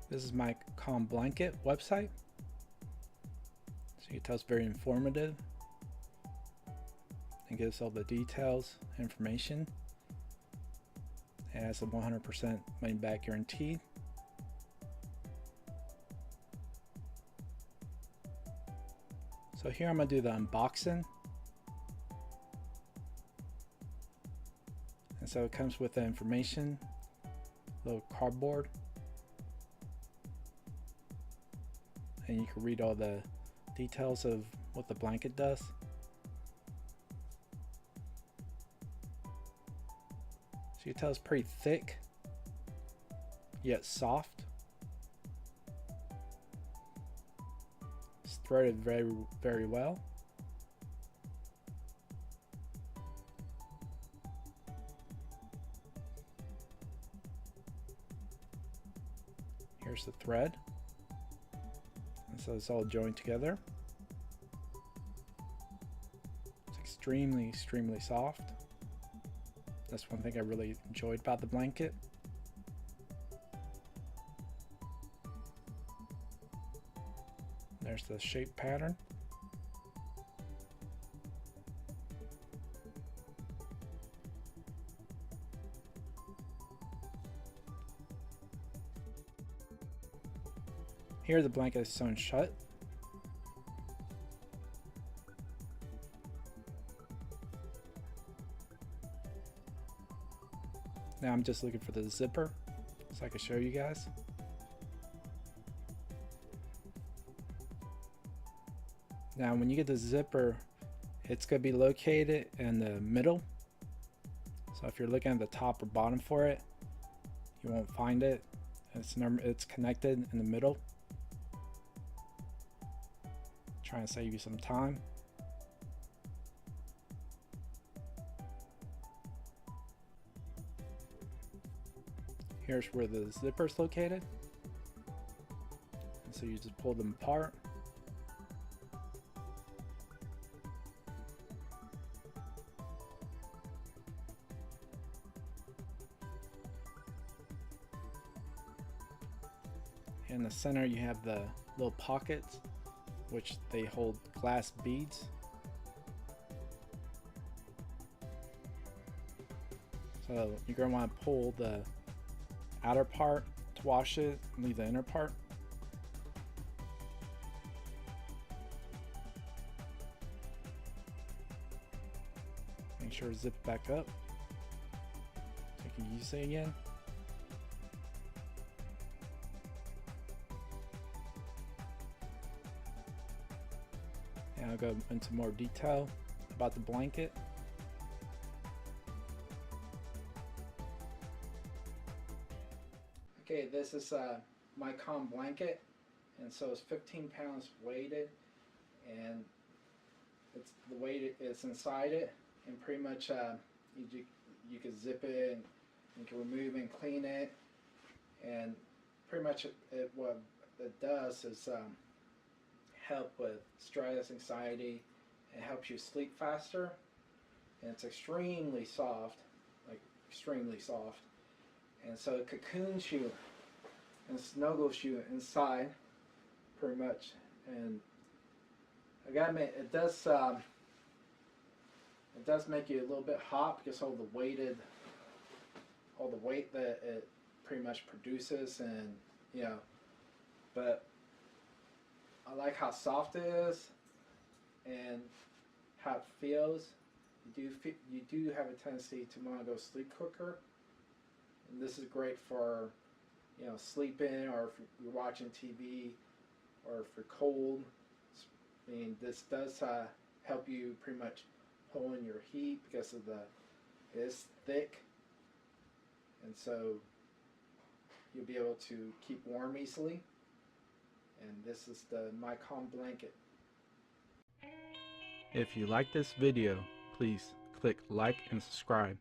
This is MyCalmBlanket website. So you can tell it's very informative and gives all the details, information. It has a 100% money back guarantee. So here I'm going to do the unboxing. And so it comes with the information, little cardboard. And you can read all the details of what the blanket does. So you can tell it's pretty thick, yet soft. It's threaded very, very well. Here's the thread. So it's all joined together. It's extremely soft. That's one thing I really enjoyed about the blanket. There's the shape pattern. Here the blanket is sewn shut. Now I'm just looking for the zipper so I can show you guys. Now when you get the zipper, it's going to be located in the middle. So if you're looking at the top or bottom for it, you won't find it. It's connected in the middle. Trying to save you some time. Here's where the zipper is located. And so you just pull them apart. In the center you have the little pockets, which they hold glass beads. So you're going to want to pull the outer part to wash it and leave the inner part. Make sure to zip it back up so you can use it again. And I'll go into more detail about the blanket. Okay, this is MyCalmBlanket, and so it's 15 pounds weighted, and it's the weight is inside it, and pretty much you can zip it and you can remove and clean it, and pretty much what it does is help with stress, anxiety. It helps you sleep faster, and it's extremely soft, like extremely soft. And so it cocoons you and snuggles you inside, pretty much. And I gotta admit, it does make you a little bit hot because all the weight that it pretty much produces, and you know. But I like how soft it is and how it feels. You do have a tendency to want to go sleep quicker. And this is great for, you know, sleeping, or if you're watching TV, or if you're cold. I mean, this does help you pretty much pull in your heat because of it is thick, and so you'll be able to keep warm easily. And this is the MyCalmBlanket. If you like this video, please click like and subscribe.